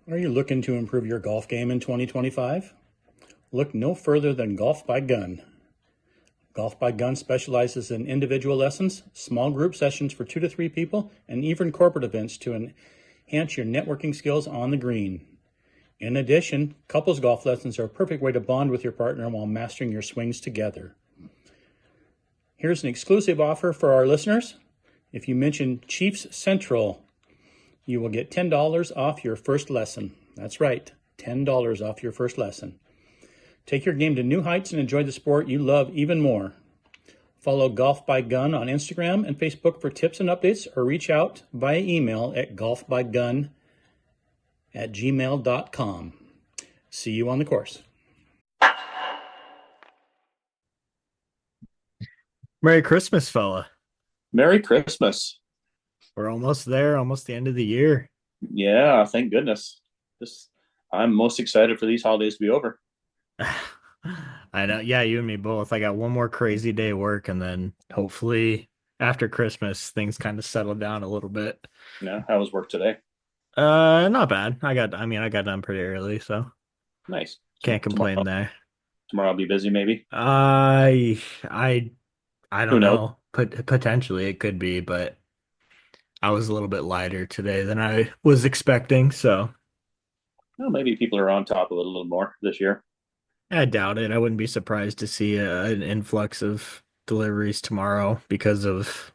Are you looking to improve your golf game in 2025? Look no further than Golf by Gun. Golf by Gun specializes in individual lessons, small group sessions for 2 to 3 people, and even corporate events to enhance your networking skills on the green. In addition, couples golf lessons are a perfect way to bond with your partner while mastering your swings together. Here's an exclusive offer for our listeners. If you mention Chiefs Central, you will get $10 off your first lesson. That's right, $10 off your first lesson. Take your game to new heights and enjoy the sport you love even more. Follow Golf by Gun on Instagram and Facebook for tips and updates, or reach out via email at golfbygun@gmail.com. See you on the course. Merry Christmas, fella. Merry Christmas. We're almost there, almost the end of the year. Yeah, thank goodness. This I'm most excited for these holidays to be over. I know. Yeah, you and me both. I got one more crazy day of work, and then hopefully after Christmas, things kind of settle down a little bit. Yeah, how was work today? Not bad. I got done pretty early, so Nice. So can't complain there. tomorrow I'll be busy maybe. I I Who don't knows? know. Potentially it could be, but I was a little bit lighter today than I was expecting, so Well, maybe people are on top of it a little more this year. I doubt it. I wouldn't be surprised to see an influx of deliveries tomorrow because of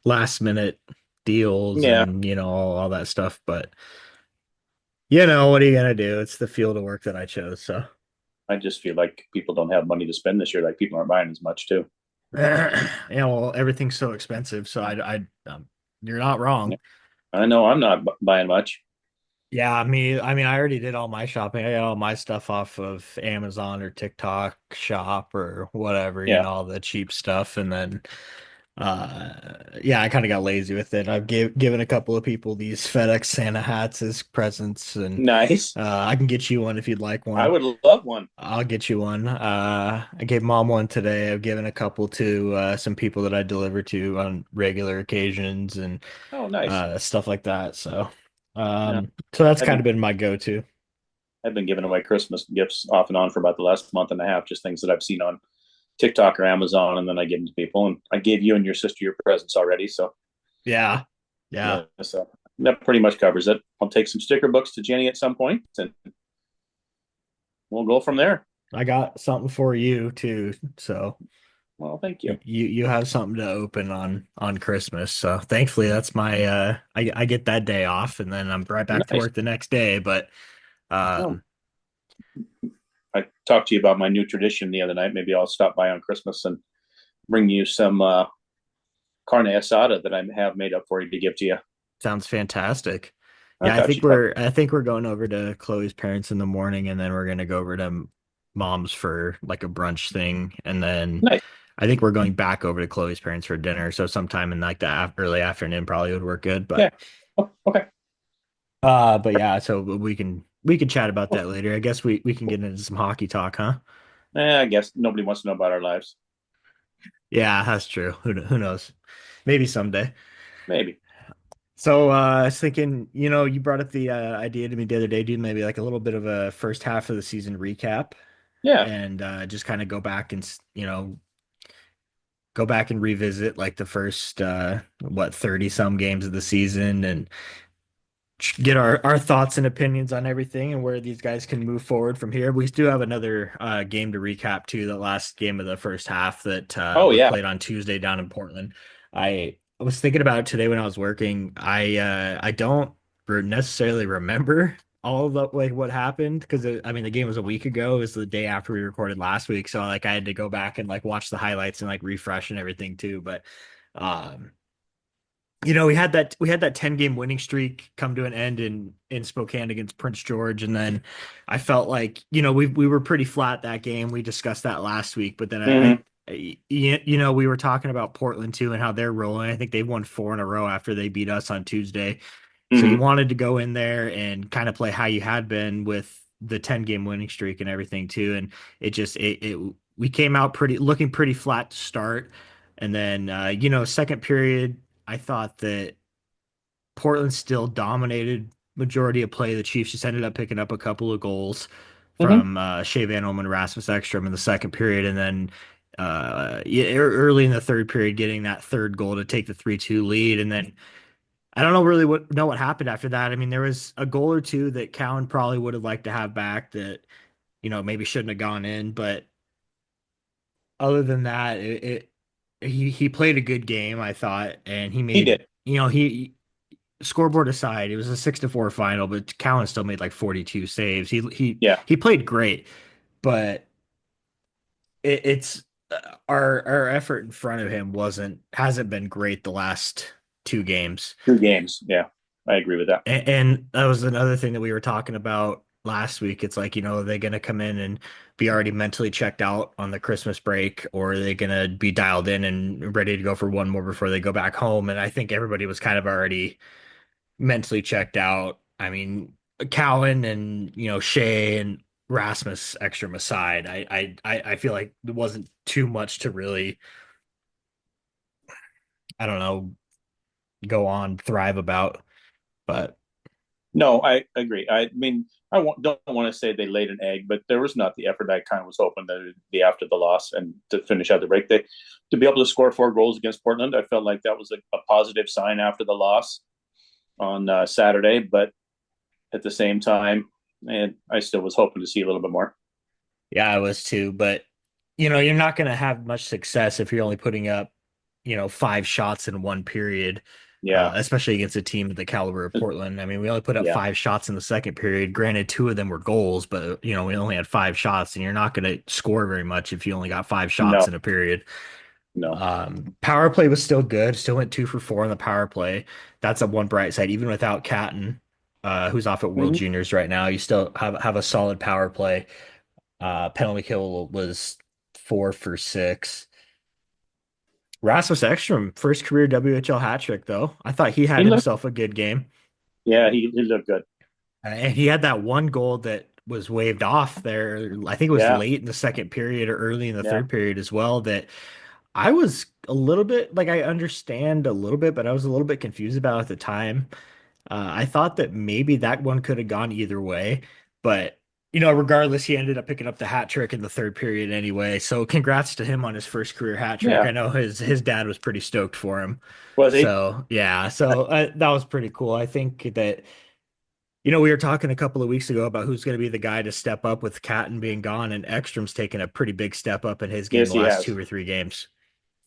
last minute deals Yeah, and all that stuff. But what are you gonna do? It's the field of work that I chose. So I just feel like people don't have money to spend this year. Like people aren't buying as much too. yeah, well, everything's so expensive. So you're not Yeah. wrong. I know I'm not buying much. Yeah, I already did all my shopping. I got all my stuff off of Amazon or TikTok Shop or whatever, Yeah, all the cheap stuff. And then yeah, I kind of got lazy with it. I've given a couple of people these FedEx Santa hats as presents, and nice. I can get you one if you'd like I one. would love one. I'll get you one. I gave mom one today. I've given a couple to some people that I deliver to on regular occasions and Oh, nice. stuff like that. So, Yeah, so that's I've kind been of been my go-to. I've been giving away Christmas gifts off and on for about the last month and a half, just things that I've seen on TikTok or Amazon, and then I give them to people. And I gave you and your sister your presents already, so Yeah, yeah. yeah, so that pretty much covers it. I'll take some sticker books to Jenny at some point, and we'll go from there. I got something for you too. So Well, thank you. you have something to open on Christmas. So thankfully that's my I get that day off and then I'm right back to Nice. work the next day. But Well, um I talked to you about my new tradition the other night. Maybe I'll stop by on Christmas and bring you some carne asada that I have made up for you to give to you. sounds fantastic. I Yeah, thought you'd probably I think we're going over to Chloe's parents in the morning and then we're gonna go over to mom's for like a brunch thing and then nice. I think we're going back over to Chloe's parents for dinner. So sometime in like the early afternoon probably would work good. Yeah. Oh, okay. But yeah, so we can chat about that later. I guess we can get into some hockey talk, huh? I guess nobody wants to know about our lives. Yeah, that's true. Who knows? Maybe someday. Maybe. So I was thinking, you brought up the idea to me the other day, dude, maybe like a little bit of a first half of the season recap Yeah. and just kind of go back and go back and revisit like the first 30 some games of the season and get our thoughts and opinions on everything and where these guys can move forward from here. We do have another game to recap too, the last game of the first half that Oh, was yeah. played on Tuesday down in Portland. I was thinking about it today when I was working. I don't necessarily remember all of the like what happened because I mean the game was a week ago. It was the day after we recorded last week, so like I had to go back and like watch the highlights and like refresh and everything too. But um we had that 10 game winning streak come to an end in Spokane against Prince George. And then I felt like, we were pretty flat that game. We discussed that last week, but then Hmm. we were talking about Portland too and how they're rolling. I think they've won 4 in a row after they beat us on Tuesday. So you Hmm. wanted to go in there and kind of play how you had been with the 10 game winning streak and everything too. And we came out looking pretty flat to start. And then, second period, I thought that Portland still dominated majority of play, the Chiefs just ended up picking up a couple of goals Hmm. from Shea Van Olman and Rasmus Ekstrom in the second period, and then early in the third period, getting that third goal to take the 3-2 lead, and then I don't know really what happened after that. I mean, there was a goal or two that Cowan probably would have liked to have back that maybe shouldn't have gone in, but other than that, he played a good game, I thought, and he He made did. he scoreboard aside, it was a 6-4 final, but Cowan still made like 42 saves. Yeah. He played great, but it's our effort in front of him hasn't been great the last two games. 2 games. Yeah. I agree with that. And that was another thing that we were talking about last week. It's like, are they going to come in and be already mentally checked out on the Christmas break, or are they going to be dialed in and ready to go for one more before they go back home? And I think everybody was kind of already mentally checked out. I mean, Cowan and, Shea and Rasmus Ekstrom aside, I feel like there wasn't too much to really, I don't know, go on, thrive about. But No, I agree. I mean, don't want to say they laid an egg, but there was not the effort I kind of was hoping that it'd be after the loss and to finish out the break. To be able to score 4 goals against Portland, I felt like that was a positive sign after the loss on Saturday. But at the same time, and I still was hoping to see a little bit more. yeah, I was too. But, you're not going to have much success if you're only putting up, five shots in one period, Yeah, especially against a team of the caliber of Portland. I mean, we only put up yeah, five shots in the second period. Granted, two of them were goals, but, we only had five shots, and you're not going to score very much if you only got five shots no, in a period. no. Power play was still good. Still went 2 for 4 on the power play. That's a one bright side. Even without Catton, who's off at World Hmm. Juniors right now, you still have a solid power play. Penalty kill was 4 for 6. Rasmus Ekstrom, first career WHL hat trick, though. I thought he He had looked, himself a good game. yeah, he looked good. And he had that one goal that was waved off there. I think it was Yeah, late in the second period or early in the yeah, third period as well. That I was a little bit like, I understand a little bit, but I was a little bit confused about at the time. I thought that maybe that one could have gone either way, but regardless, he ended up picking up the hat trick in the third period anyway. So congrats to him on his first career hat trick. yeah. I know his dad was pretty stoked for him. Was he? So yeah, so that was pretty cool. I think that we were talking a couple of weeks ago about who's going to be the guy to step up with Catton being gone, and Ekstrom's taken a pretty big step up in his game Yes, the he last has. 2 or 3 games.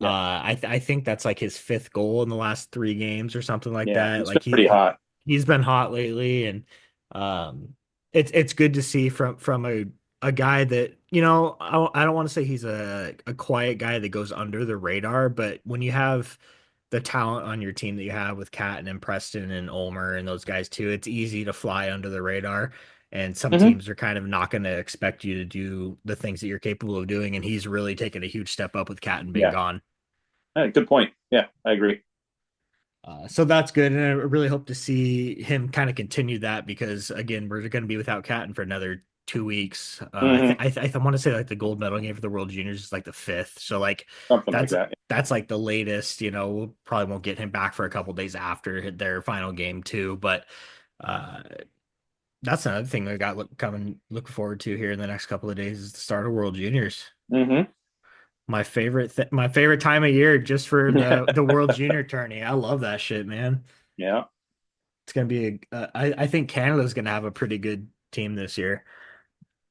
Yeah, I think that's like his fifth goal in the last 3 games or something like yeah. that. He's Like been pretty hot. he's been hot lately, and um, it's good to see from a guy that I don't want to say he's a quiet guy that goes under the radar, but when you have the talent on your team that you have with Catton and Preston and Ulmer and those guys too, it's easy to fly under the radar. And some Hmm. teams are kind of not going to expect you to do the things that you're capable of doing. And he's really taken a huge step up with Catton being Yeah, gone. good point. Yeah, I agree. So that's good, and I really hope to see him kind of continue that because again, we're going to be without Catton for another 2 weeks. Hmm. I want to say like the gold medal game for the World Juniors is like the fifth, so like Something like that's that. that's like the latest. We'll probably won't get him back for a couple days after their final game too, but uh, that's another thing we got looking forward to here in the next couple of days is the start of World Juniors. Hmm. My favorite time of year just for the World Junior tourney. I love that shit, man. Yeah, It's gonna be I think Canada's gonna have a pretty good team this year.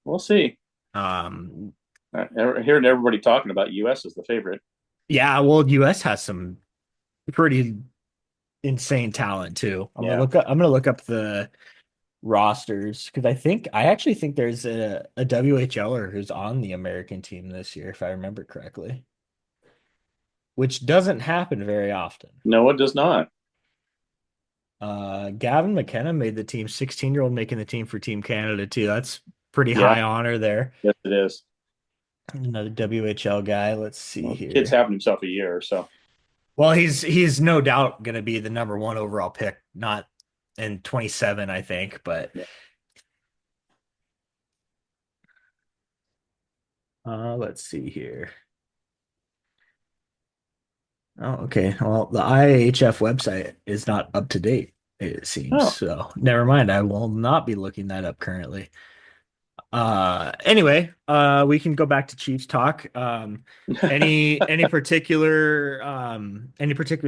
we'll see. Um, Hearing everybody talking about U.S. as the favorite. yeah, well, US has some pretty insane talent too. Yeah, I'm gonna look up the rosters because I actually think there's a WHLer who's on the American team this year, if I remember correctly, which doesn't happen very often. no, it does not. Gavin McKenna made the team, 16-year-old making the team for Team Canada too. That's pretty Yeah, high honor there. yes, it is. Another WHL guy. Let's see Well, kid's here. having himself a year, so Well, he's no doubt going to be the number one overall pick, not in 27, I think, but yeah. let's see here. Oh, okay. Well, the IHF website is not up to date. it seems. Oh, So never mind. I will not be looking that up currently. Anyway, we can go back to Chiefs talk. Any particular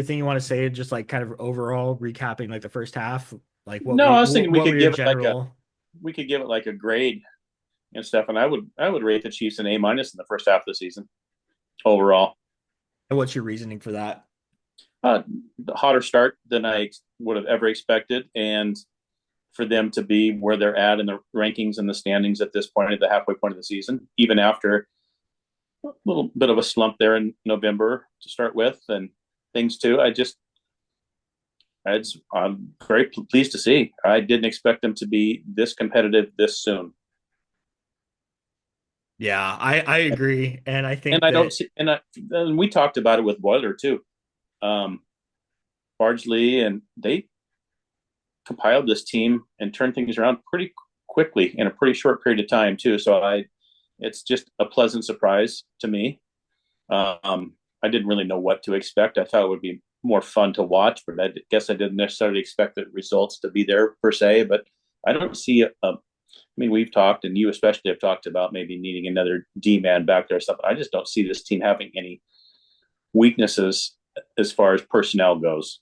thing you want to say, just like kind of overall recapping like the first half? Like no, I was thinking what were your general? we could give it like a grade and stuff, and I would rate the Chiefs an A- in the first half of the season overall. And what's your reasoning for that? The hotter start than I would have ever expected, and for them to be where they're at in the rankings and the standings at this point, at the halfway point of the season, even after a little bit of a slump there in November to start with, and things too. I'm very pleased to see. I didn't expect them to be this competitive this soon, Yeah, I agree, and I and think I don't that see. And we talked about it with Boiler too, um, Bardsley, and they compiled this team and turned things around pretty quickly in a pretty short period of time too. It's just a pleasant surprise to me. I didn't really know what to expect. I thought it would be more fun to watch, but I guess I didn't necessarily expect the results to be there per se. But I don't see. I mean, we've talked, and you especially have talked about maybe needing another D man back there or something. I just don't see this team having any weaknesses as far as personnel goes.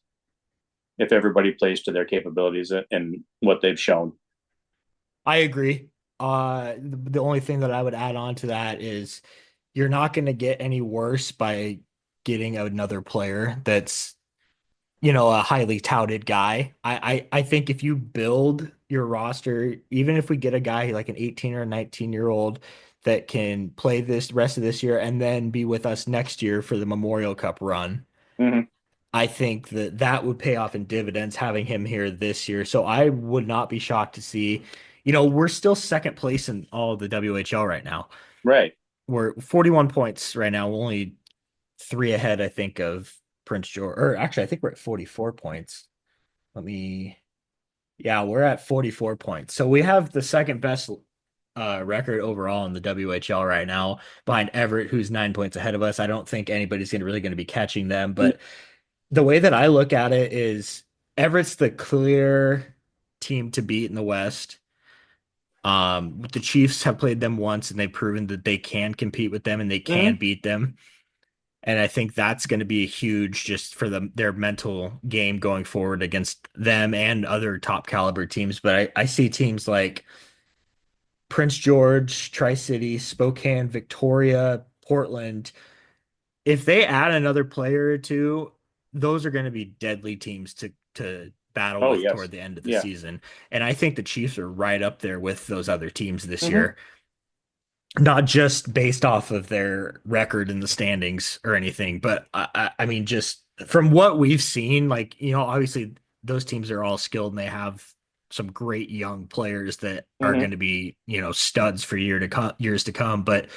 If everybody plays to their capabilities and what they've shown. I agree. The only thing that I would add on to that is you're not going to get any worse by getting another player that's, a highly touted guy. I think if you build your roster, even if we get a guy like an 18 or a 19-year-old that can play this rest of this year and then be with us next year for the Memorial Cup run, Mm-hmm. I think that that would pay off in dividends having him here this year. So I would not be shocked to see, we're still second place in all of the WHL right now. Right. We're 41 points right now, only three ahead, I think, of Prince George. Or actually, I think we're at 44 points. Let me, yeah, we're at 44 points. So we have the second best record overall in the WHL right now, behind Everett, who's 9 points ahead of us. I don't think anybody's really going to be catching them, but the way that I look at it is Everett's the clear team to beat in the West. The Chiefs have played them once and they've proven that they can compete with them and they can Mm-hmm. beat them. And I think that's going to be huge just for their mental game going forward against them and other top caliber teams. But I see teams like Prince George, Tri-City, Spokane, Victoria, Portland, if they add another player or two, those are going to be deadly teams to battle Oh with yes. toward the end of the Yeah. season. And I think the Chiefs are right up there with those other teams this Mm-hmm. year, not just based off of their record in the standings or anything, but I mean, just from what we've seen, like, obviously those teams are all skilled and they have some great young players that are Mm-hmm. going to be, studs for years to come. But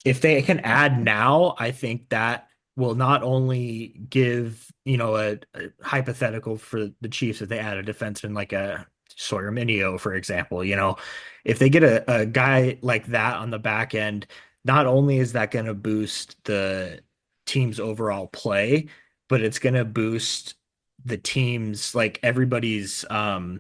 if they can add now, I think that will not only give, a hypothetical for the Chiefs if they add a defenseman like a Sawyer Minio, for example, if they get a guy like that on the back end, not only is that going to boost the team's overall play, but it's going to boost the team's like everybody's how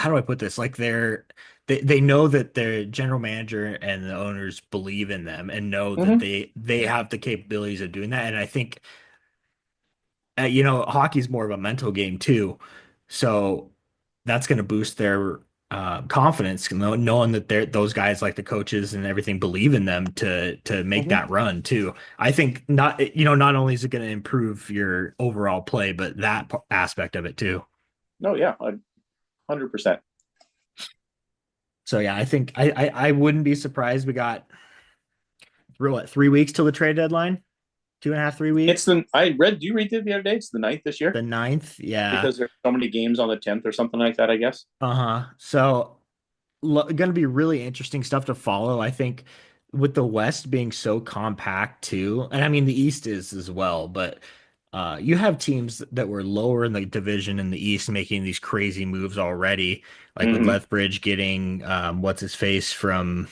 do I put this? Like they know that their general manager and the owners believe in them and know that Mm-hmm. they have the capabilities of doing that. And I think hockey's more of a mental game too. So that's going to boost their confidence, knowing that those guys like the coaches and everything believe in them to make Mm-hmm. that run too. I think not only is it going to improve your overall play, but that aspect of it too. Oh yeah. 100%. So yeah, I think I wouldn't be surprised. We got what, 3 weeks till the trade deadline? 2.5, 3 weeks? I read. Do you read it the other day? It's the ninth this year The ninth, yeah. because there's so many games on the 10th or something like that. I guess. Uh-huh. So going to be really interesting stuff to follow. I think with the West being so compact too, and I mean the East is as well, but you have teams that were lower in the division in the East making these crazy moves already, like with Mm-hmm. Lethbridge getting what's his face from,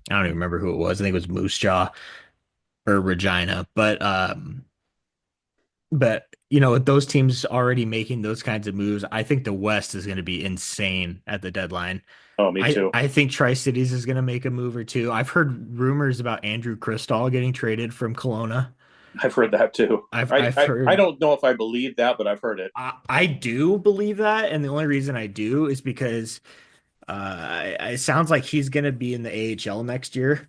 I don't even remember who it was. I think it was Moose Jaw or Regina, but with those teams already making those kinds of moves, I think the West is going to be insane at the deadline. Oh, me too. I think Tri-Cities is going to make a move or two. I've heard rumors about Andrew Cristall getting traded from Kelowna. I've heard that too. I've I heard don't know if I believe that, but I've heard it. I do believe that, and the only reason I do is because it sounds like he's going to be in the AHL next year.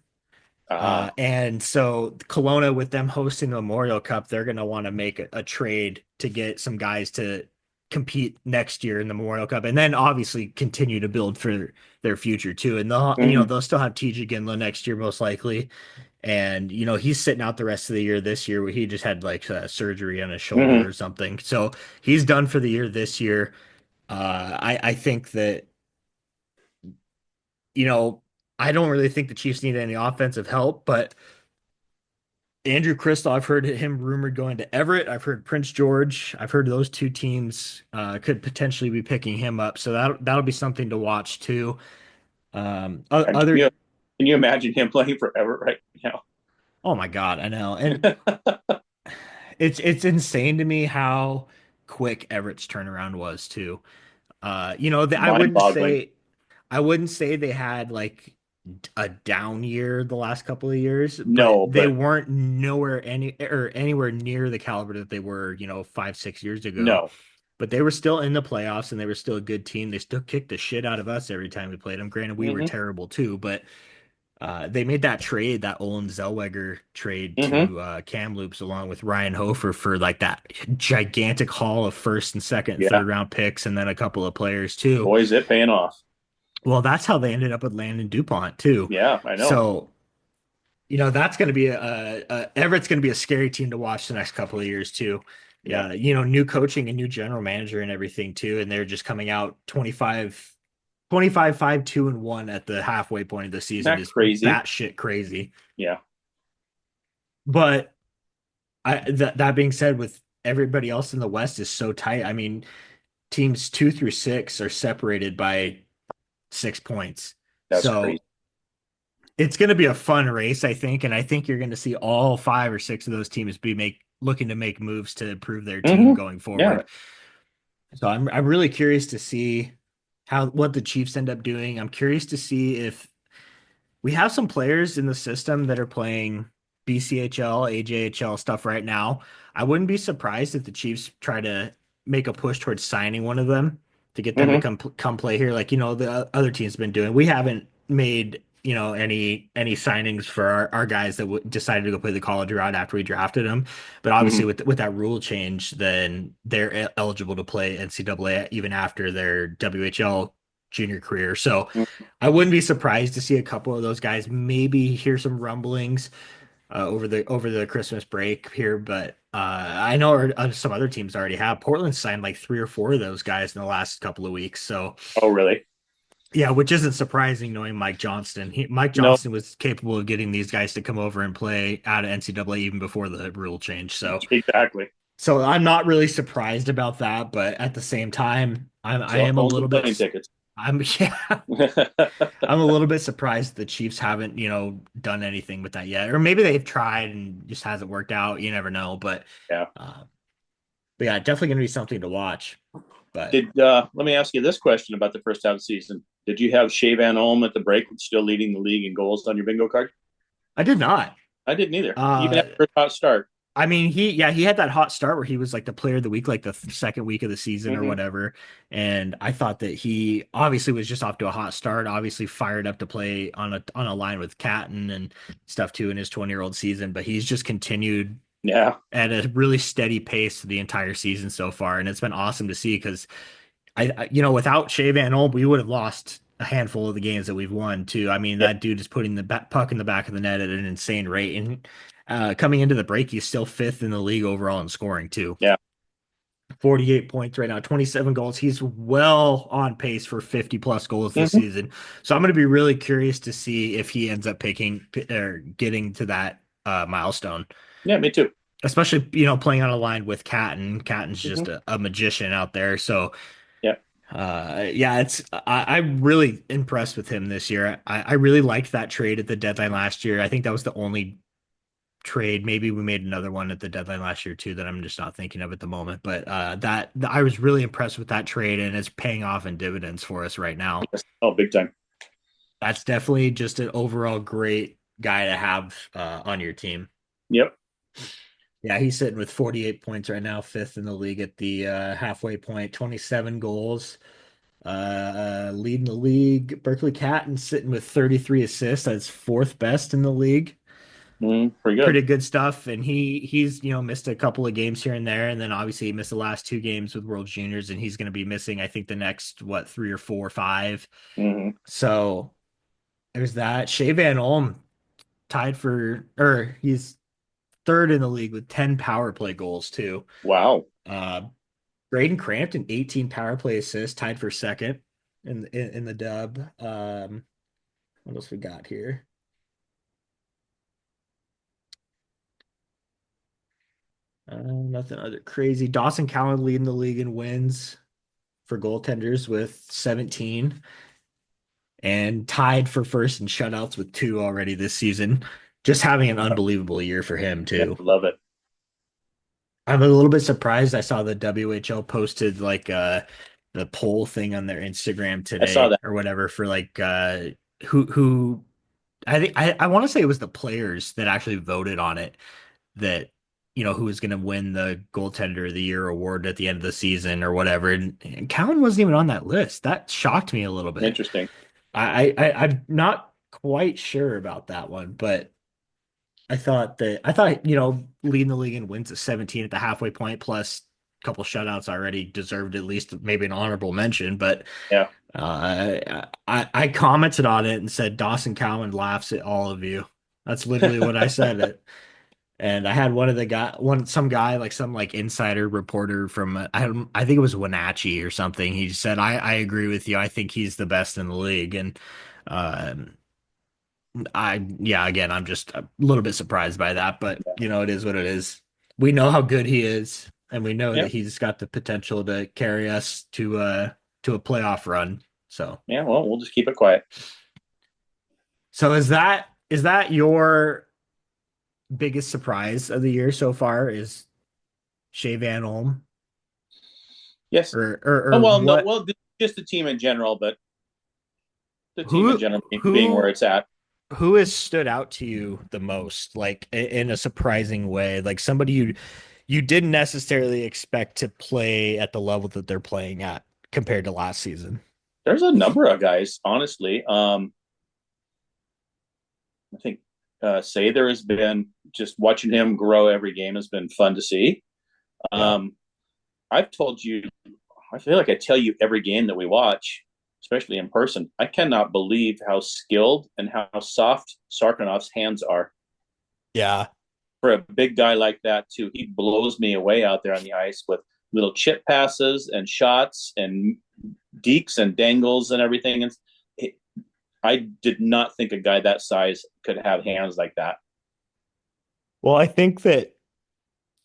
Ah, And so Kelowna, with them hosting the Memorial Cup, they're going to want to make a trade to get some guys to compete next year in the Memorial Cup, and then obviously continue to build for their future too. And mhm. they'll still have TJ Ginla next year most likely, and he's sitting out the rest of the year this year where he just had like surgery on his shoulder Mhm. or something, so he's done for the year this year. I think that you know I don't really think the Chiefs need any offensive help, but Andrew Crystal, I've heard him rumored going to Everett. I've heard Prince George. I've heard those two teams could potentially be picking him up. So that'll be something to watch too. And Other, can you imagine him playing forever right now? oh my God, I know, and it's insane to me how quick Everett's turnaround was too. Mind-boggling. I wouldn't say they had like a down year the last couple of years, but No, they but weren't anywhere near the caliber that they were, 5, 6 years ago. no. But they were still in the playoffs and they were still a good team. They still kicked the shit out of us every time we played them. Granted, we were Hmm. terrible too, but they made that trade, that Olin Zellweger trade Hmm. to Kamloops along with Ryan Hofer for like that gigantic haul of first and second and Yeah. third round picks and then a couple of players too. Boy, is it paying off. Well, that's how they ended up with Landon DuPont too. Yeah, I know. So, that's going to be Everett's going to be a scary team to watch the next couple of years too. Yeah. Yeah, new coaching and new general manager and everything too, and they're just coming out 5-2-1 at the halfway point of the Isn't season that is crazy? batshit crazy. Yeah. But that being said, with everybody else in the West is so tight. I mean, teams 2 through 6 are separated by 6 points. That's crazy. So it's going to be a fun race, I think, and I think you're going to see all 5 or 6 of those teams be looking to make moves to improve their team Hmm. going Yeah. forward. So I'm really curious to see what the Chiefs end up doing. I'm curious to see if we have some players in the system that are playing BCHL, AJHL stuff right now. I wouldn't be surprised if the Chiefs try to make a push towards signing one of them to get them to Hmm. come play here, like the other team's been doing. We haven't made any signings for our guys that decided to go play the college route after we drafted them. But Hmm. obviously, with that rule change, then they're eligible to play NCAA even after their WHL junior career. So I wouldn't be surprised to see a couple of those guys maybe hear some rumblings over the Christmas break here, but I know some other teams already have. Portland signed like 3 or 4 of those guys in the last couple of weeks, so Oh, really? yeah, which isn't surprising knowing Mike Johnston. Mike No, Johnston was capable of getting these guys to come over and play out of NCAA even before the rule change. exactly. So I'm not really surprised about that, but at the same time, I So am a own some little plane bit. tickets. Yeah, I'm a little bit surprised the Chiefs haven't, done anything with that yet. Or maybe they've tried and just hasn't worked out. You never know. Yeah. Uh, but yeah, definitely going to be something to watch. But Let me ask you this question about the first half of the season? Did you have Shea Van Olm at the break still leading the league in goals on your bingo card? I did not. I didn't either, even Uh, after a hot start. I mean, he had that hot start where he was like the player of the week, like the second week of the season or Hmm. whatever. And I thought that he obviously was just off to a hot start, obviously fired up to play on a line with Catton and stuff too in his 20-year-old season. But he's just continued Yeah. at a really steady pace the entire season so far, and it's been awesome to see because without Shea Van Olm, we would have lost a handful of the games that we've won too. I mean, Yep. that dude is putting the puck in the back of the net at an insane rate, and coming into the break, he's still fifth in the league overall in scoring too. Yeah. 48 points right now, 27 goals. He's well on pace for 50 plus goals this Hmm. season. So I'm going to be really curious to see if he ends up picking or getting to that milestone, Yeah. Me too. especially playing on a line with Catton. Catton's Hmm. just a magician out there. So Yeah. yeah, I'm really impressed with him this year. I really liked that trade at the deadline last year. I think that was the only trade. Maybe we made another one at the deadline last year too that I'm just not thinking of at the moment. But I was really impressed with that trade, and it's paying off in dividends for us right now. Yes. Oh, big time. That's definitely just an overall great guy to have on your team. Yep. Yeah, he's sitting with 48 points right now, fifth in the league at the halfway point, 27 goals. Leading the league. Berkeley Catton sitting with 33 assists. That's fourth best in the league. Pretty good. Pretty good stuff. And he's missed a couple of games here and there, and then obviously he missed the last two games with World Juniors, and he's going to be missing I think the next what 3 or 4 or 5. Hmm. So there's that. Shea Van Olm tied for or he's third in the league with 10 power play goals too. Wow. Uh, Braden Crampton 18 power play assists, tied for second in the dub. What else we got here? Nothing other crazy. Dawson Cowan leading the league in wins for goaltenders with 17 and tied for first in shutouts with 2 already this season. Just having an unbelievable year for him Yeah, too. love it. I'm a little bit surprised. I saw the WHL posted like the poll thing on their Instagram I saw today that. or whatever for like who I think I want to say it was the players that actually voted on it that who was going to win the goaltender of the year award at the end of the season or whatever, and Cowan wasn't even on that list. That shocked me a little bit. Interesting. I'm not quite sure about that one, but I thought leading the league in wins at 17 at the halfway point plus a couple shutouts already deserved at least maybe an honorable mention, but Yeah. I commented on it and said Dawson Cowan laughs at all of you. That's literally what I said. It, and I had some guy like some like insider reporter from I think it was Wenatchee or something. He said I agree with you. I think he's the best in the league, and um, yeah, again I'm just a little bit surprised by that, but it is what it is. We know how good he is, and we know that Yeah. he's got the potential to carry us to a playoff run. So. Yeah. Well, we'll just keep it quiet. So is that your biggest surprise of the year so far? Is Shea Van Olm Yes. Oh or well, no. what? Well, just the team in general, but the team in Who general being where who it's at. who has stood out to you the most, like in a surprising way, like somebody you didn't necessarily expect to play at the level that they're playing at compared to last season? There's a number of guys, honestly. I think Sather has been just watching him grow every game has been fun to see. Yeah. Um, I've told you, I feel like I tell you every game that we watch, especially in person. I cannot believe how skilled and how soft Sarkonov's hands are Yeah. for a big guy like that. Too, he blows me away out there on the ice with little chip passes and shots and deeks and dangles and everything. And I did not think a guy that size could have hands like that. Well, I think that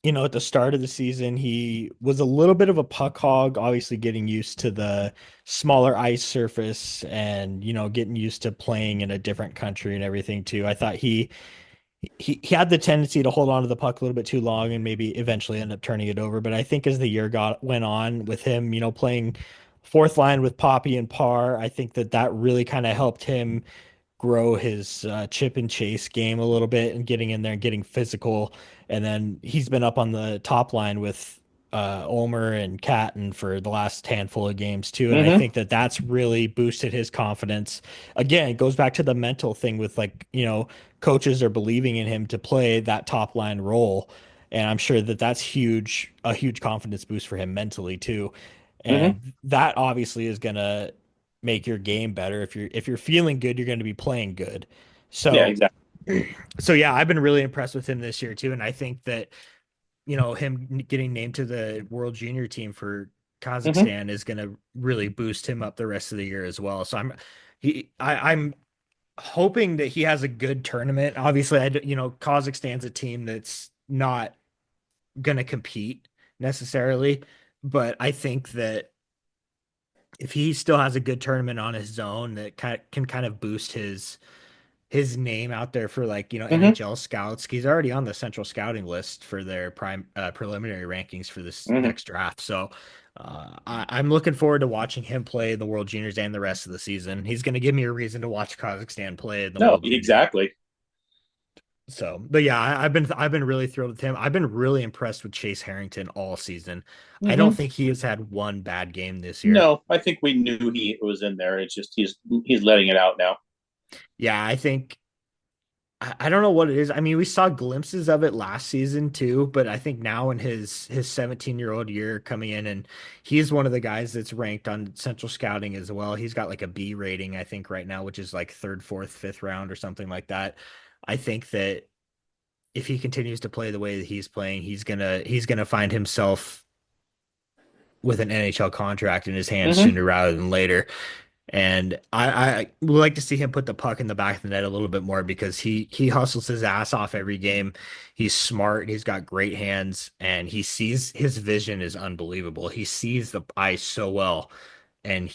at the start of the season, he was a little bit of a puck hog, obviously getting used to the smaller ice surface and, getting used to playing in a different country and everything too. I thought he had the tendency to hold on to the puck a little bit too long and maybe eventually end up turning it over. But I think as the year went on with him, playing fourth line with Poppy and Parr, I think that really kind of helped him grow his chip and chase game a little bit and getting in there and getting physical. And then he's been up on the top line with Ulmer and Catton for the last handful of games too. And I Mm-hmm. think that that's really boosted his confidence. Again, it goes back to the mental thing with like, coaches are believing in him to play that top line role. And I'm sure that that's a huge confidence boost for him mentally too. Mm-hmm. And that obviously is going to make your game better. If you're feeling good, you're going to be playing good. Yeah, So exactly. so yeah, I've been really impressed with him this year too, and I think that him getting named to the World Junior team for Mm-hmm. Kazakhstan is going to really boost him up the rest of the year as well. So I'm hoping that he has a good tournament. Obviously, Kazakhstan's a team that's not going to compete necessarily, but I think that if he still has a good tournament on his own, that can kind of boost his his name out there for like, Hmm. NHL scouts. He's already on the central scouting list for their preliminary rankings for this Hmm. next draft. So I'm looking forward to watching him play in the World Juniors and the rest of the season. He's going to give me a reason to watch Kazakhstan play in the No, World Juniors. exactly. So, but yeah, I've been really thrilled with him. I've been really impressed with Chase Harrington all season. I don't Hmm. think he has had one bad game this year. No, I think we knew he was in there. It's just he's letting it out now. Yeah, I think I don't know what it is. I mean, we saw glimpses of it last season too, but I think now in his 17-year-old year coming in, and he's one of the guys that's ranked on Central Scouting as well. He's got like a B rating, I think, right now, which is like third, fourth, fifth round or something like that. I think that if he continues to play the way that he's playing, he's gonna find himself with an NHL contract in his hands Hmm. sooner rather than later. And I would like to see him put the puck in the back of the net a little bit more because he hustles his ass off every game. He's smart, he's got great hands, and he sees his vision is unbelievable. He sees the ice so well, and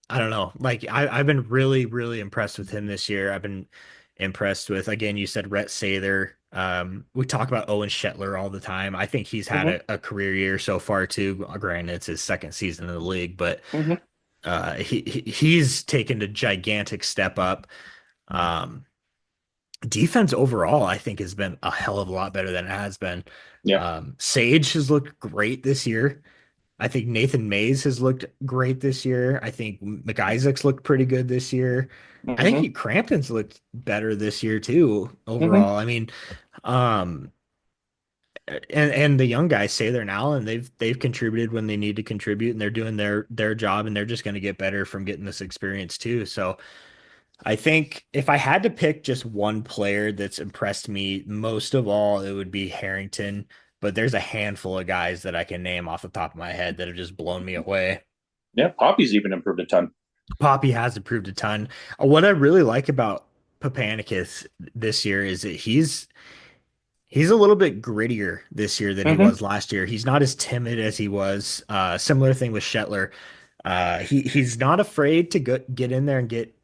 I don't know, like I've been really, really impressed with him this year. I've been impressed with, again, you said Rhett Sather. We talk about Owen Shetler all the time. I think he's had Hmm. a career year so far too. Granted, it's his second season in the league, but Hmm. he's taken a gigantic step up. Um, Defense overall, I think, has been a hell of a lot better than it has been. Yeah. Sage has looked great this year. I think Nathan Mays has looked great this year. I think McIsaac's looked pretty good this year. I think Hmm. Crampton's looked better this year too, Hmm. overall. I mean, um, and the young guys say they're now, and they've contributed when they need to contribute, and they're doing their job, and they're just going to get better from getting this experience too. So I think if I had to pick just one player that's impressed me most of all, it would be Harrington. But there's a handful of guys that I can name off the top of my head that have just blown me away. Yeah, Poppy's even improved a ton. Poppy has improved a ton. What I really like about Papanicus this year is that he's a little bit grittier this year than he Hmm. was last year. He's not as timid as he was. Similar thing with Shetler. He's not afraid to get in there and get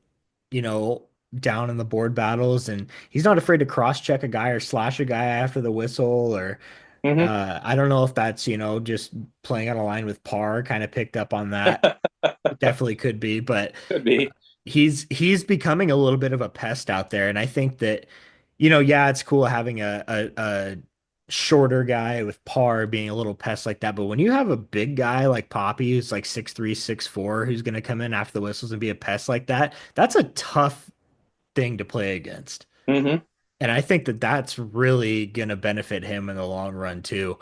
you know, down in the board battles, and he's not afraid to cross check a guy or slash a guy after the whistle. Or Hmm. I don't know if that's, just playing on a line with Parr kind of picked up on that. It definitely could be, but Could be. he's becoming a little bit of a pest out there. And I think that, yeah, it's cool having a shorter guy with Parr being a little pest like that. But when you have a big guy like Poppy, who's like 6'3", 6'4", who's going to come in after the whistles and be a pest like that, that's a tough thing to play against. Hmm. And I think that that's really going to benefit him in the long run too.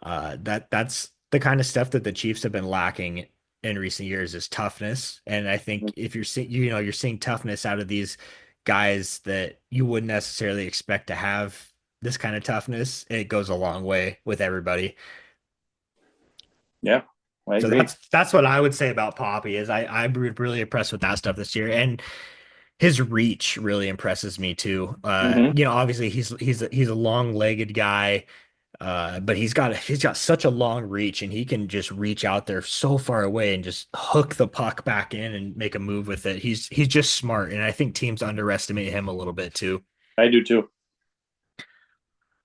That's the kind of stuff that the Chiefs have been lacking in recent years is toughness. And I think if you're seeing, you're seeing toughness out of these guys that you wouldn't necessarily expect to have this kind of toughness, it goes a long way with everybody. Yeah, I So agree. that's what I would say about Poppy is I'm really impressed with that stuff this year. And his reach really impresses me too. Hmm. Obviously he's a long-legged guy, but he's got such a long reach, and he can just reach out there so far away and just hook the puck back in and make a move with it. He's just smart, and I think teams underestimate him a little bit too. I do too.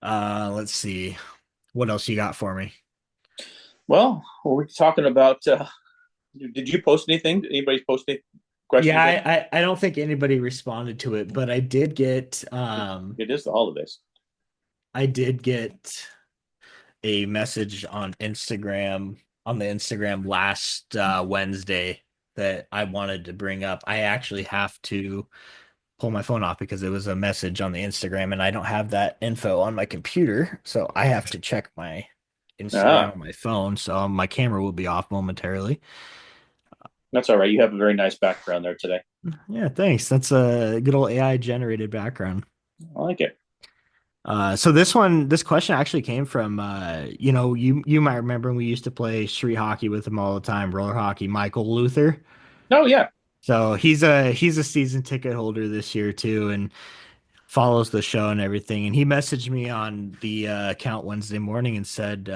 Let's see, what else you got for me? Well, we're talking about. Did you post anything? Did anybody post any Yeah, questions in? I don't think anybody responded to it, but It is the holidays. I did get a message on the Instagram last Wednesday that I wanted to bring up. I actually have to pull my phone off because it was a message on the Instagram and I don't have that info on my computer, so I have to check my Instagram Ah, on my phone. So my camera will be off momentarily. that's all right. You have a very nice background there today. Yeah, thanks. That's a good old AI generated background. I like it. So this question actually came from, you might remember when we used to play street hockey with him all the time, roller hockey, Michael Luther. Oh yeah. So he's a season ticket holder this year too, and follows the show and everything. And he messaged me on the account Wednesday morning and said,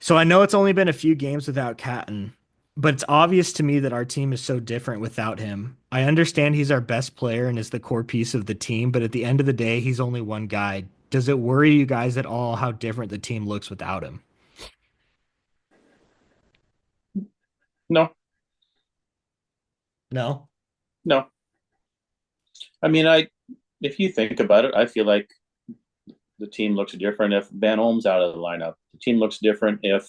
"So I know it's only been a few games without Catton, but it's obvious to me that our team is so different without him. I understand he's our best player and is the core piece of the team, but at the end of the day, he's only one guy. Does it worry you guys at all how different the team looks without him? No, No. no. I mean, if you think about it, I feel like the team looks different if Van Olm's out of the lineup. The team looks different if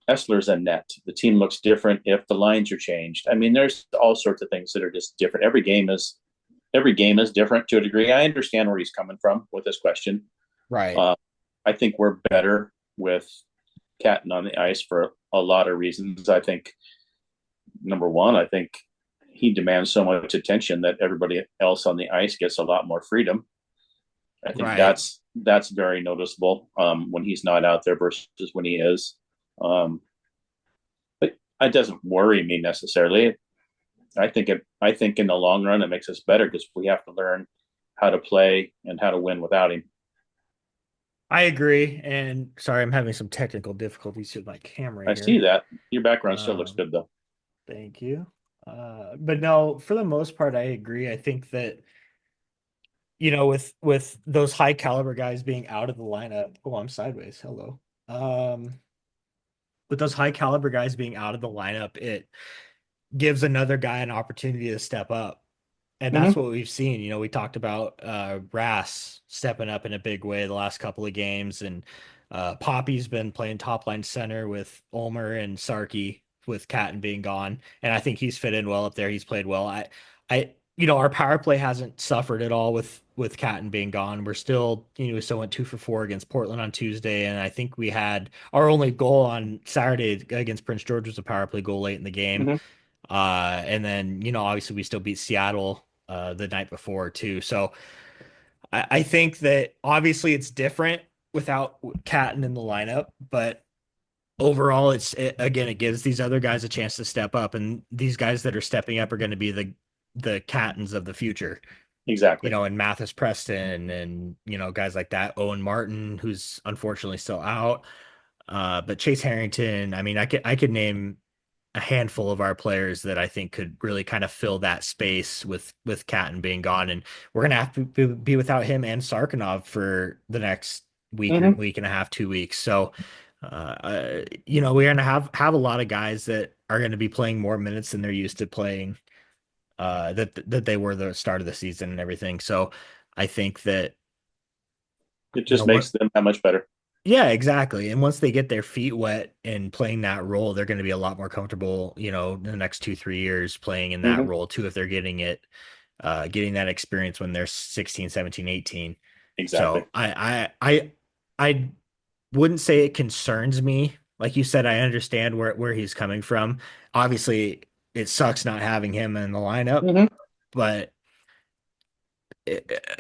Essler's in net. The team looks different if the lines are changed. I mean, there's all sorts of things that are just different. Every game is different to a degree. I understand where he's coming from with this question. Right. Uh, I think we're better with Catton on the ice for a lot of reasons. I think number one, I think he demands so much attention that everybody else on the ice gets a lot more freedom. I think Right. that's very noticeable when he's not out there versus when he is. Um, but it doesn't worry me necessarily. I think in the long run it makes us better because we have to learn how to play and how to win without him. I agree. And sorry, I'm having some technical difficulties with my camera I see here. that. Your background still looks Um, good though. Thank you. But no, for the most part, I agree. I think that, with those high caliber guys being out of the lineup. Oh, I'm sideways. Hello. Um, with those high caliber guys being out of the lineup, it gives another guy an opportunity to step up. And that's Mm-hmm. what we've seen. We talked about Rass stepping up in a big way the last couple of games, and Poppy's been playing top line center with Ulmer and Sarkey with Catton being gone, and I think he's fit in well up there. He's played well. Our power play hasn't suffered at all with Catton being gone. We're still, we still went 2 for 4 against Portland on Tuesday, and I think we had our only goal on Saturday against Prince George was a power play goal late in the game. Mm-hmm. And then, obviously we still beat Seattle the night before too. So I think that obviously it's different without Catton in the lineup, but overall again, it gives these other guys a chance to step up, and these guys that are stepping up are going to be the Cattons of the future. Exactly. And Mathis Preston and guys like that, Owen Martin, who's unfortunately still out. But Chase Harrington, I mean, I could name a handful of our players that I think could really kind of fill that space with Catton being gone, and we're gonna have to be without him and Sarkinov for the next Mm-hmm. week and a half, 2 weeks. So, we're gonna have a lot of guys that are going to be playing more minutes than they're used to playing, that they were the start of the season and everything. So, I think that It you just know what. makes them that much better. Yeah, exactly. And once they get their feet wet and playing that role, they're going to be a lot more comfortable, in the next 2, 3 years playing in that Mm-hmm. role too, if they're getting that experience when they're 16, 17, 18. Exactly. So I wouldn't say it concerns me. Like you said, I understand where he's coming from. Obviously, it sucks not having him in the lineup, Mm-hmm. but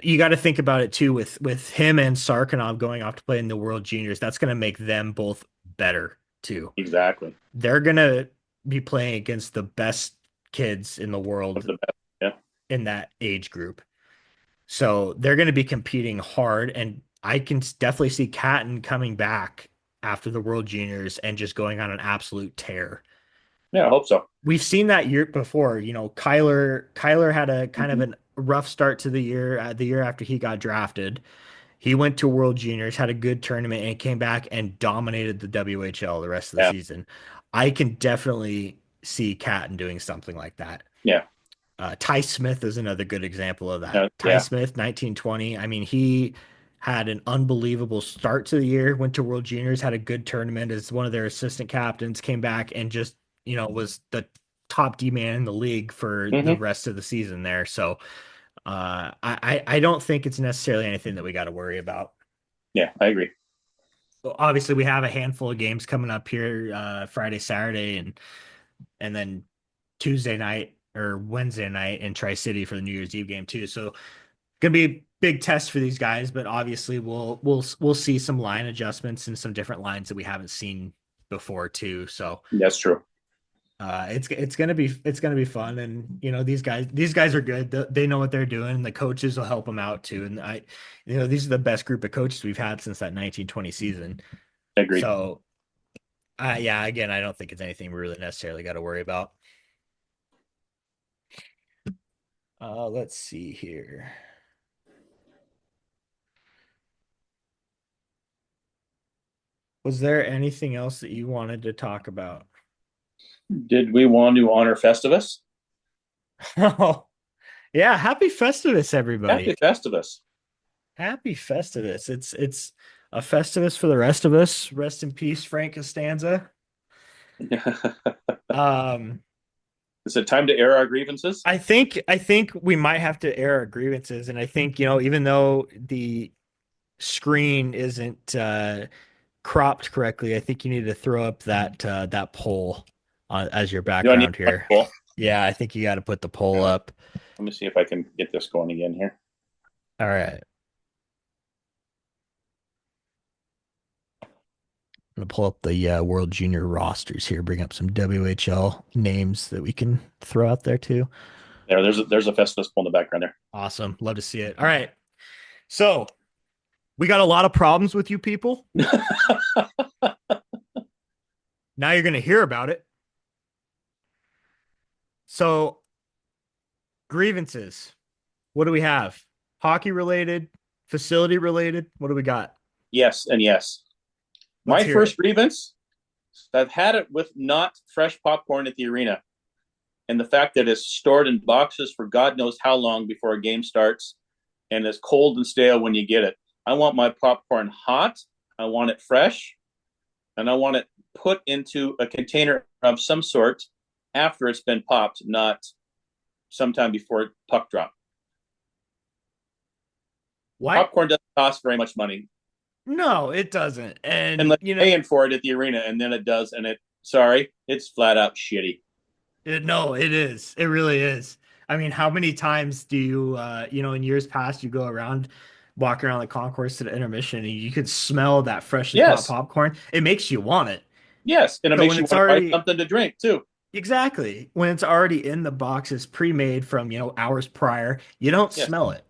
you got to think about it too with him and Sarkinov going off to play in the World Juniors. That's going to make them both better too. Exactly. They're going to be playing against the best kids in the Of world the best. Yeah. in that age group. So they're going to be competing hard, and I can definitely see Catton coming back after the World Juniors and just going on an absolute tear. Yeah, I hope so. We've seen that year before. Kyler had a kind of Mm-hmm. a rough start to the year after he got drafted. He went to World Juniors, had a good tournament, and came back and dominated the WHL the rest of the Yeah. season. I can definitely see Catton doing something like that. Yeah. Ty Smith is another good example of that. Ty Yeah. Smith, 1920. I mean, he had an unbelievable start to the year, went to World Juniors, had a good tournament as one of their assistant captains, came back and just, was the top D man in the league for the Mm-hmm. rest of the season there. So I don't think it's necessarily anything that we got to worry about. Yeah, I agree. Obviously, we have a handful of games coming up here, Friday, Saturday, and then Tuesday night or Wednesday night in Tri City for the New Year's Eve game too. So gonna be a big test for these guys, but obviously we'll see some line adjustments and some different lines that we haven't seen before too. So That's true. it's gonna be fun, and these guys are good. They know what they're doing. The coaches will help them out too, and these are the best group of coaches we've had since that 1920 season. Agreed. So Yeah, again, I don't think it's anything we really necessarily got to worry about. Let's see here. Was there anything else that you wanted to talk about? Did we want to honor Festivus? Oh, yeah, happy Festivus, everybody. Happy Festivus. Happy Festivus. It's a Festivus for the rest of us. Rest in peace, Frank Costanza. Um, Is it time to air our grievances? I think we might have to air our grievances, and I think, even though the screen isn't cropped correctly, I think you need to throw up that poll as your Do I need background my here. poll? Yeah, I think you got to put the poll up. Let me see if I can get this going again here. All right. I'm gonna pull up the World Junior rosters here, bring up some WHL names that we can throw out there too. There's a Festivus poll in the background there. Awesome. Love to see it. All right. So we got a lot of problems with you people. Now you're going to hear about it. So, grievances. What do we have? Hockey related, facility related. What do we got? Yes and yes. Let's My hear first it. grievance, I've had it with not fresh popcorn at the arena, and the fact that it's stored in boxes for God knows how long before a game starts, and it's cold and stale when you get it. I want my popcorn hot. I want it fresh, and I want it put into a container of some sort after it's been popped, not sometime before puck drop. Why? Popcorn doesn't cost very much money, No, it doesn't. and And like paying for it at the arena, and then it does, and it's flat out shitty. no, it is. It really is. I mean, how many times do you, in years past, you go around, walking around the concourse to the intermission, and you could smell that freshly popped Yes, popcorn? It makes you want it. yes, and it So makes when you it's want to buy already something to drink too. exactly when it's already in the boxes, pre-made from hours prior, you don't Yes, smell it.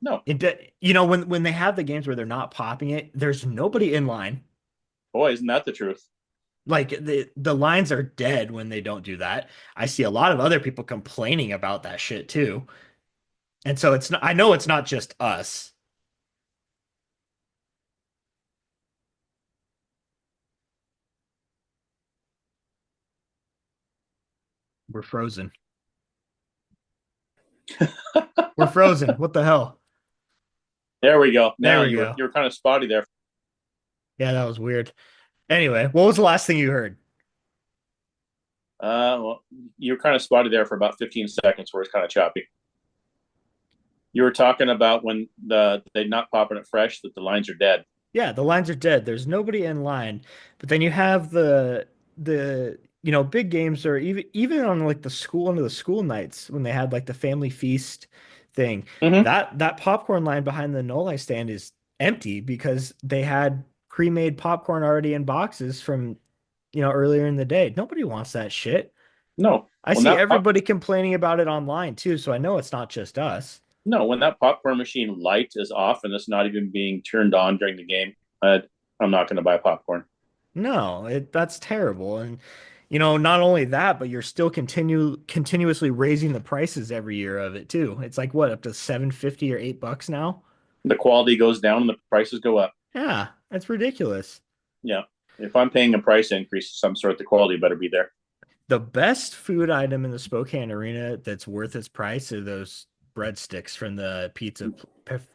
no, When they have the games where they're not popping it, there's nobody in line. boy, isn't that the truth? Like the lines are dead when they don't do that. I see a lot of other people complaining about that shit too. And so it's not, I know it's not just us. We're frozen. We're frozen. What the hell? There we go. There Now we go. you were kind of spotty there. Yeah, that was weird. Anyway, what was the last thing you heard? Well, you were kind of spotty there for about 15 seconds, where it's kind of choppy. You were talking about when they're not popping it fresh, that the lines are dead. Yeah, the lines are dead. There's nobody in line. But then you have the big games, or even on like the school into the school nights when they had like the family feast thing. Mm-hmm. That popcorn line behind the no light stand is empty because they had pre-made popcorn already in boxes from earlier in the day. Nobody wants that shit. No, I when see that pop, everybody complaining about it online too, so I know it's not just us. no, when that popcorn machine light is off and it's not even being turned on during the game, I'm not going to buy popcorn. No, that's terrible. And not only that, but you're still continuously raising the prices every year of it too. It's like what, up to 7.50 or $8 now? The quality goes down and the prices go up. Yeah, that's ridiculous. Yeah, if I'm paying a price increase of some sort, the quality better be there. The best food item in the Spokane arena that's worth its price are those breadsticks from the pizza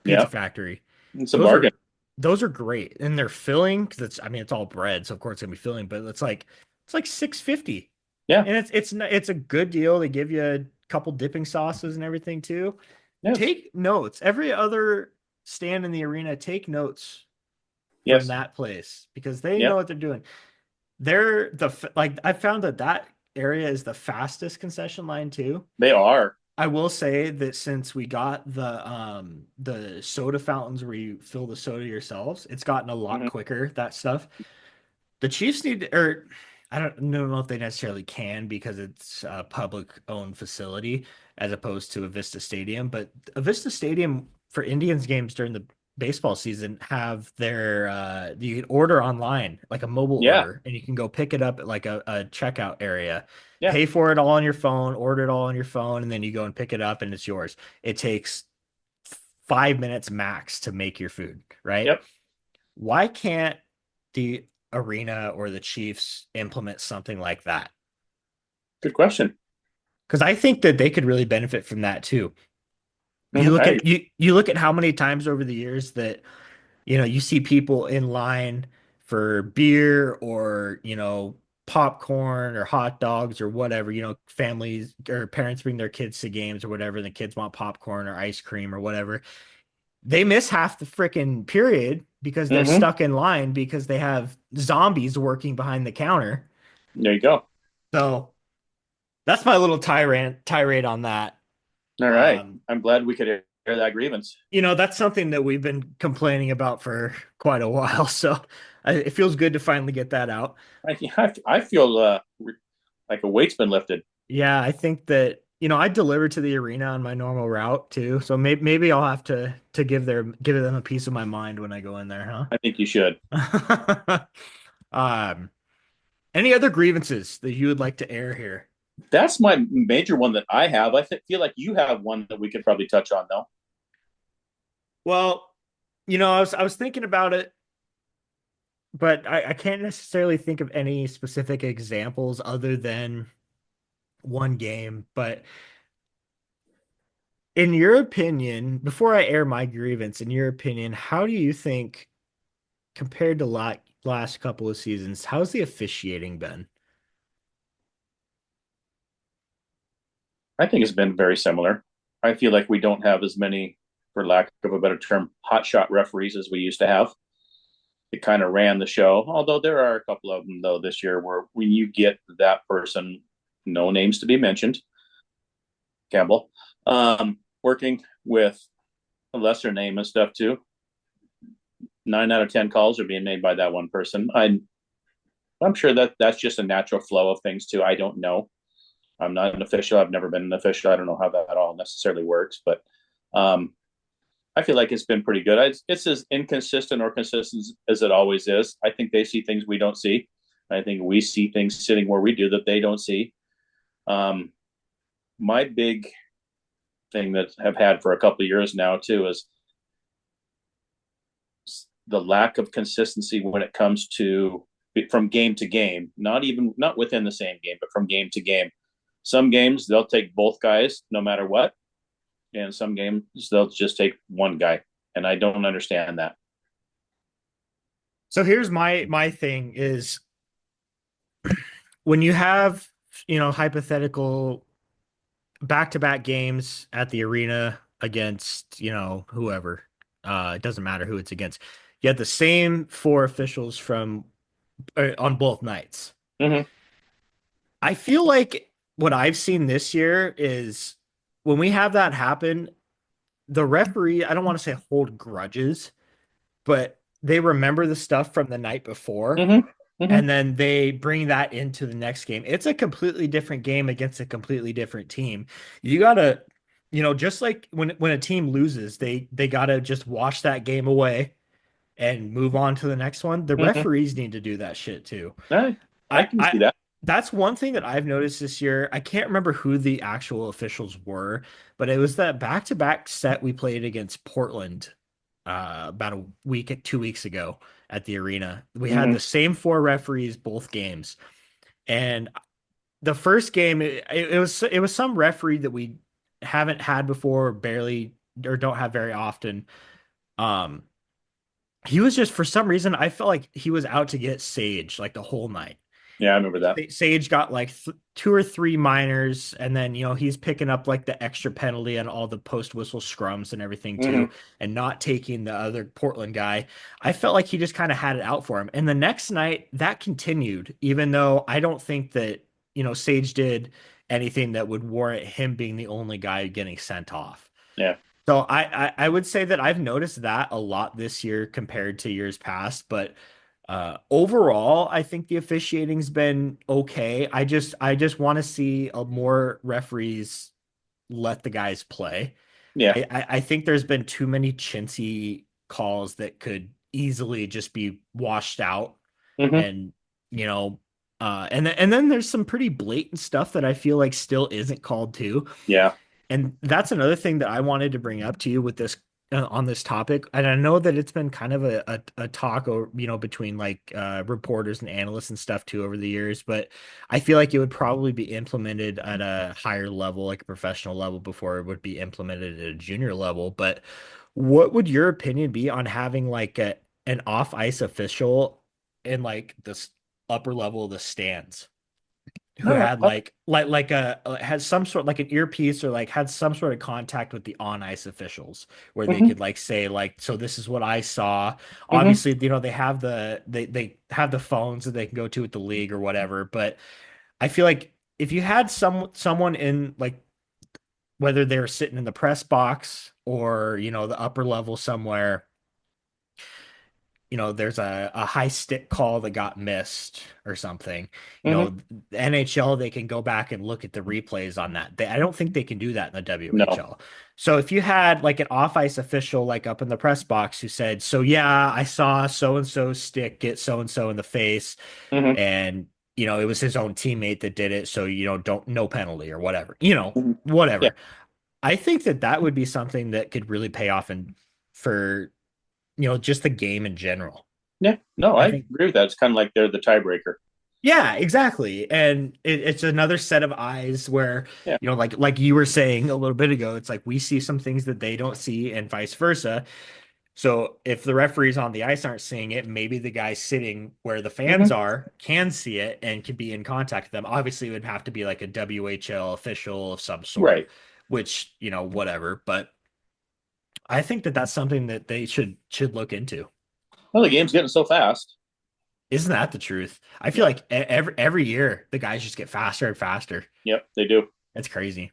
Yeah, factory. it's a Those bargain. are those are great. And they're filling because it's all bread, so of course it's gonna be filling, but it's like 6.50. Yeah, And it's a good deal. They give you a couple dipping sauces and everything too. yes, Take notes. Every other stand in the arena, take notes from yes, that place because they yeah, know what they're doing. Like I found that area is the fastest concession line too. they are. I will say that since we got the soda fountains where you fill the soda yourselves, it's gotten a lot Mm-hmm. quicker, that stuff. The Chiefs need, or I don't know if they necessarily can because it's a public owned facility as opposed to a Vista Stadium, but a Vista Stadium for Indians games during the baseball season have their you can order online, like a mobile Yeah, order, and you can go pick it up at like a checkout area, yeah, pay for it all on your phone, order it all on your phone, and then you go and pick it up and it's yours. It takes 5 minutes max to make your food, right? yep. Why can't the arena or the Chiefs implement something like that? Good question. Because I think that they could really benefit from that too. You Mhm, look I agree. at you look at how many times over the years that you see people in line for beer or popcorn or hot dogs or whatever. Families or parents bring their kids to games or whatever, and the kids want popcorn or ice cream or whatever. They miss half the freaking period because they're Hmm. stuck in line because they have zombies working behind the counter. There you go. So that's my little tirade on that. All right. Um, I'm glad we could air that grievance. that's something that we've been complaining about for quite a while. So it feels good to finally get that out. I feel like a weight's been lifted. Yeah, I think that I deliver to the arena on my normal route too. So maybe I'll have to give them a piece of my mind when I go in there, I think you should. huh? Any other grievances that you would like to air here? That's my major one that I have. Feel like you have one that we could probably touch on, though. Well, I was thinking about it, but I can't necessarily think of any specific examples other than one game. But in your opinion, before I air my grievance, in your opinion, how do you think, compared to last couple of seasons, how's the officiating been? I think it's been very similar. I feel like we don't have as many, for lack of a better term, hotshot referees as we used to have. It kind of ran the show, although there are a couple of them, though, this year where when you get that person, no names to be mentioned, Campbell, working with a lesser name and stuff too. 9 out of 10 calls are being made by that one person. I'm sure that that's just a natural flow of things too. I don't know. I'm not an official. I've never been an official. I don't know how that all necessarily works, but um, I feel like it's been pretty good. It's as inconsistent or consistent as it always is. I think they see things we don't see. I think we see things sitting where we do that they don't see. Um, my big thing that I've had for a couple of years now too is the lack of consistency when it comes to from game to game. Not within the same game, but from game to game. Some games they'll take both guys no matter what, and some games they'll just take one guy, and I don't understand that. So here's my thing is when you have, hypothetical back-to-back games at the arena against, whoever, it doesn't matter who it's against. You had the same four officials from on both nights. Mm-hmm. I feel like what I've seen this year is when we have that happen, the referee, I don't want to say hold grudges, but they remember the stuff from the night before Mm-hmm. Mm-hmm. and then they bring that into the next game. It's a completely different game against a completely different team. You gotta, just like when a team loses, they gotta just wash that game away and move on to the next one. The Mm-hmm. referees need to do that shit too. I I can I see that. that's one thing that I've noticed this year. I can't remember who the actual officials were, but it was that back-to-back set we played against Portland about a week, 2 weeks ago at the arena. We had Mm-hmm. the same four referees both games, and the first game it was some referee that we haven't had before, barely or don't have very often. Um, he was just for some reason I felt like he was out to get Sage like the whole night. Yeah, I remember that. Sage got like two or three minors, and then he's picking up like the extra penalty on all the post whistle scrums and everything too, Mm-hmm. and not taking the other Portland guy. I felt like he just kind of had it out for him. And the next night that continued, even though I don't think that Sage did anything that would warrant him being the only guy getting sent off. Yeah. So I would say that I've noticed that a lot this year compared to years past, but overall, I think the officiating's been okay. I just want to see more referees let the guys play. Yeah. I think there's been too many chintzy calls that could easily just be washed out. Hmm. And, you know, and then there's some pretty blatant stuff that I feel like still isn't called too. Yeah. And that's another thing that I wanted to bring up to you with this on this topic. And I know that it's been kind of a talk, or between like reporters and analysts and stuff too over the years. But I feel like it would probably be implemented at a higher level, like a professional level, before it would be implemented at a junior level. But what would your opinion be on having like an off ice official in like this upper level of the stands, who No, had like a had some sort, like an earpiece, or like had some sort of contact with the on ice officials, where they hmm could like say like, so this is what I saw. hmm Obviously, they have they have the phones that they can go to with the league or whatever. But I feel like if you had someone in, like, whether they're sitting in the press box or the upper level somewhere, there's a high stick call that got missed or something. hmm The NHL, they can go back and look at the replays on that. I don't think they can do that in the No. WHL. So if you had like an off ice official, like up in the press box, who said, so yeah, I saw so and so stick get so and so in the face, Hmm. and it was his own teammate that did it. So, don't, no penalty or whatever, Hmm. Yeah. whatever. I think that that would be something that could really pay off for just the game in general. Yeah. No, I I think, agree with that. It's kind of like they're the tiebreaker. yeah, exactly. And it's another set of eyes where, Yeah. like you were saying a little bit ago, it's like we see some things that they don't see and vice versa. So if the referees on the ice aren't seeing it, maybe the guy sitting where the fans Hmm. are can see it and can be in contact with them. Obviously, it would have to be like a WHL official of some sort, Right. which, whatever. But I think that that's something that they should look into. Well, the game's getting so fast. Isn't that the truth? I feel Yeah. like every year the guys just get faster and faster. Yep. They do. That's crazy.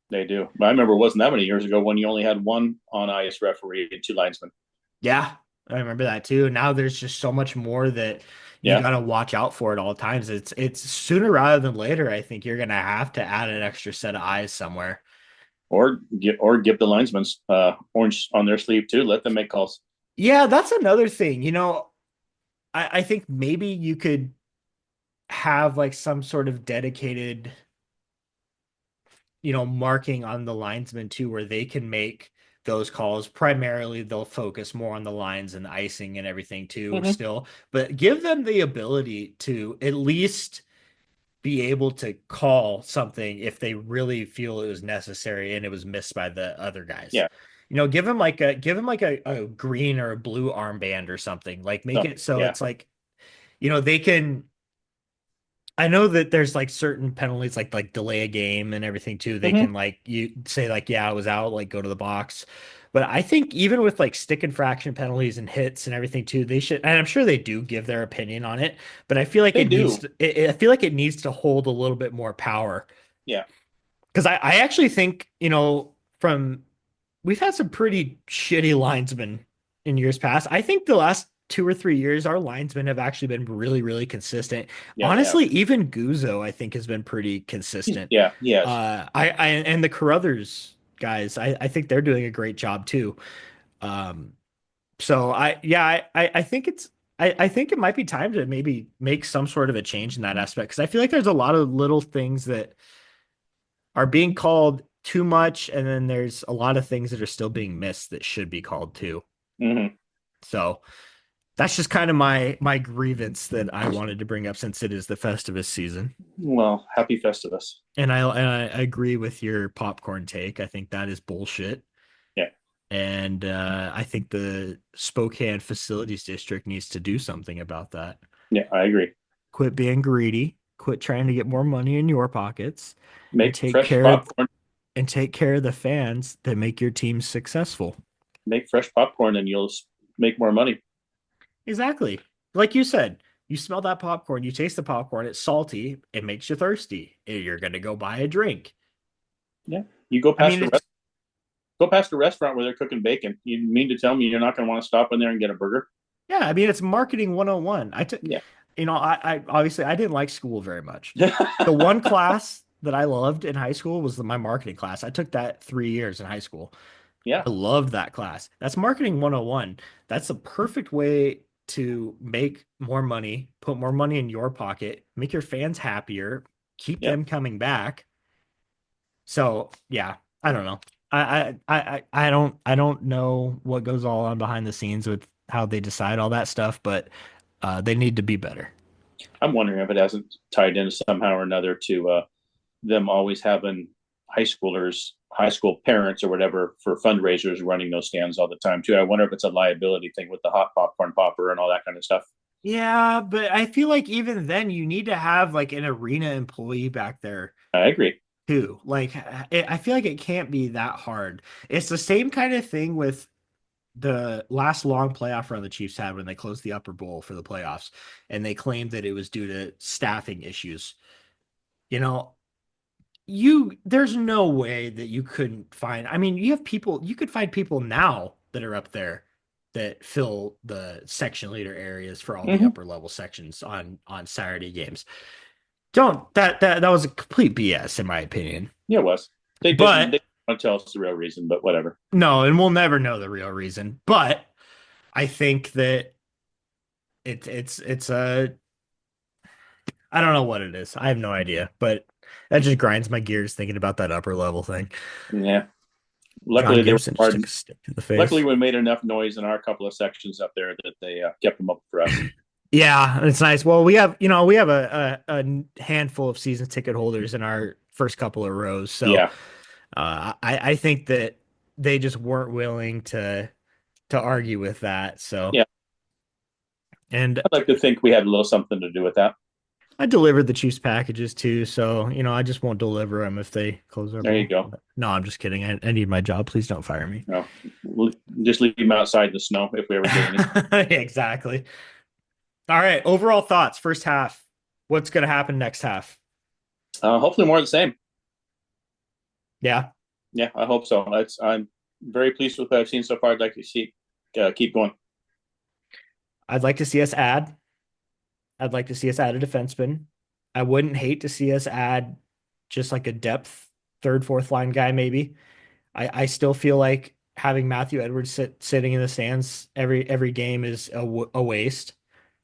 They do. But I remember it wasn't that many years ago when you only had one on ice referee and two linesmen. Yeah, I remember that too. Now there's just so much more that you Yeah. got to watch out for at all times. It's sooner rather than later. I think you're gonna have to add an extra set of eyes somewhere. Or give the linesmen orange on their sleeve too. Let them make calls. Yeah, that's another thing. I think maybe you could have like some sort of dedicated, marking on the linesman too, where they can make those calls. Primarily, they'll focus more on the lines and the icing and everything too, Hmm. still, but give them the ability to at least be able to call something if they really feel it was necessary and it was missed by the other guys. Yeah. Give them like a green or a blue armband or something. Like, make No. it so Yeah. it's like, they can. I know that there's like certain penalties, like delay a game and everything too. They Hmm. can, like, you say like, yeah, I was out, like go to the box. But I think even with like stick infraction penalties and hits and everything too, they should, and I'm sure they do give their opinion on it. But I feel like They it needs do. to, I feel like it needs to hold a little bit more power. Yeah. Because I actually think, from we've had some pretty shitty linesmen in years past. I think the last 2 or 3 years, our linesmen have actually been really, really consistent. Yeah. They have. Honestly, even Guzzo, I think, has been pretty consistent. Yeah. Yes. I and the Carruthers guys, I think they're doing a great job too. Um, so yeah, I think I think it might be time to maybe make some sort of a change in that aspect, because I feel like there's a lot of little things that are being called too much, and then there's a lot of things that are still being missed that should be called too. Hmm. So that's just kind of my grievance that I wanted to bring up, since it is the Festivus season. Well, happy Festivus. And I agree with your popcorn take. I think that is bullshit. Yeah. And I think the Spokane Facilities District needs to do something about that. Yeah. I agree. Quit being greedy. Quit trying to get more money in your pockets, and Make fresh popcorn. take care of the fans that make your team successful. Make fresh popcorn, and you'll make more money. Exactly. Like you said, you smell that popcorn, you taste the popcorn, it's salty, it makes you thirsty. You're going to go buy a drink. Yeah. You go I past mean, a it's, go past a restaurant where they're cooking bacon. You mean to tell me you're not going to want to stop in there and get a burger? yeah, I mean, it's marketing 101. I took, Yeah. I obviously I didn't like school very much. The one class that I loved in high school was my marketing class. I took that 3 years in high school. Yeah. I loved that class. That's marketing 101. That's a perfect way to make more money, put more money in your pocket, make your fans happier, keep Yeah. them coming back. So yeah, I don't know. I don't know what goes all on behind the scenes with how they decide all that stuff, but they need to be better. I'm wondering if it hasn't tied in somehow or another to them always having high school parents or whatever for fundraisers running those stands all the time too. I wonder if it's a liability thing with the hot popcorn popper and all that kind of stuff. Yeah, but I feel like even then you need to have like an arena employee back there I agree. too. Like I feel like it can't be that hard. It's the same kind of thing with the last long playoff run the Chiefs had when they closed the upper bowl for the playoffs, and they claimed that it was due to staffing issues. You know, there's no way that you couldn't find. I mean, you could find people now that are up there that fill the section leader areas for all the Mm-hmm. upper level sections on Saturday games. Don't that was a complete BS in my opinion. Yeah, it was. They didn't. But They didn't want to tell us the real reason, but whatever. no, and we'll never know the real reason. But I think that it's a I don't know what it is. I have no idea, but that just grinds my gears thinking about that upper level thing. Yeah. John Luckily, they were Gibson just hard. took a stick to the Luckily, face. we made enough noise in our couple of sections up there that they kept them up for us. Yeah, it's nice. Well, we have a handful of season ticket holders in our first couple of rows, so Yeah. I think that they just weren't willing to argue with that. So, Yeah. and I'd like to think we had a little something to do with that. I delivered the Chiefs packages too, so I just won't deliver them if they close our There you bowl. go. No, I'm just kidding. I need my job. Please don't fire me. No, just leave them outside in the snow if we ever get any. Exactly. All right. Overall thoughts. First half. What's going to happen next half? Hopefully, more of the same. Yeah. Yeah, I hope so. I'm very pleased with what I've seen so far. I'd like to see keep going. I'd like to see us add. I'd like to see us add a defenseman. I wouldn't hate to see us add just like a depth third, fourth line guy, maybe. I still feel like having Matthew Edwards sitting in the stands every game is a waste.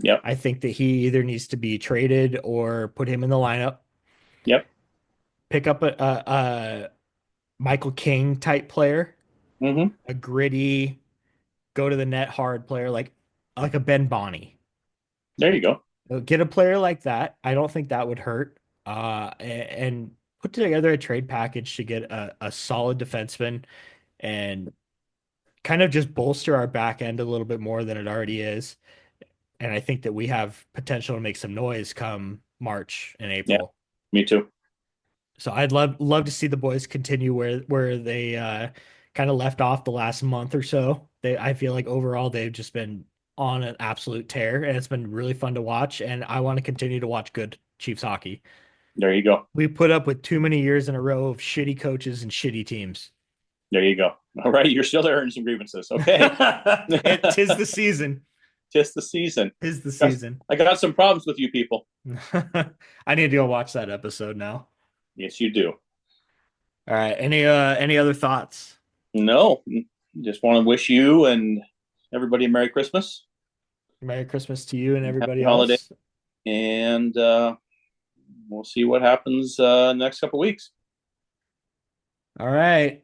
Yep. I think that he either needs to be traded or put him in the lineup. Yep. Pick up a Michael King type player, Mm-hmm. a gritty, go to the net hard player like a Ben Bonnie. There you go. Get a player like that. I don't think that would hurt. And put together a trade package to get a solid defenseman and kind of just bolster our back end a little bit more than it already is. And I think that we have potential to make some noise come March and Yeah, April. me too. So I'd love to see the boys continue where they kind of left off the last month or so. I feel like overall they've just been on an absolute tear, and it's been really fun to watch. And I want to continue to watch good Chiefs hockey. There you go. We put up with too many years in a row of shitty coaches and shitty teams. There you go. All right, you're still airing some grievances. Okay. Tis the season. Just the season. Tis the season. I got some problems with you people. I need to go watch that episode now. Yes, you do. All right. Any other thoughts? No, just want to wish you and everybody a Merry Christmas. Merry Christmas to you and everybody Happy holiday. else. And we'll see what happens next couple weeks. All right.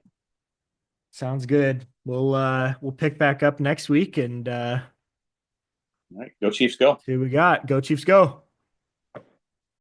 Sounds good. We'll pick back up next week and All right, go Chiefs, go. see what we got. Go Chiefs, go.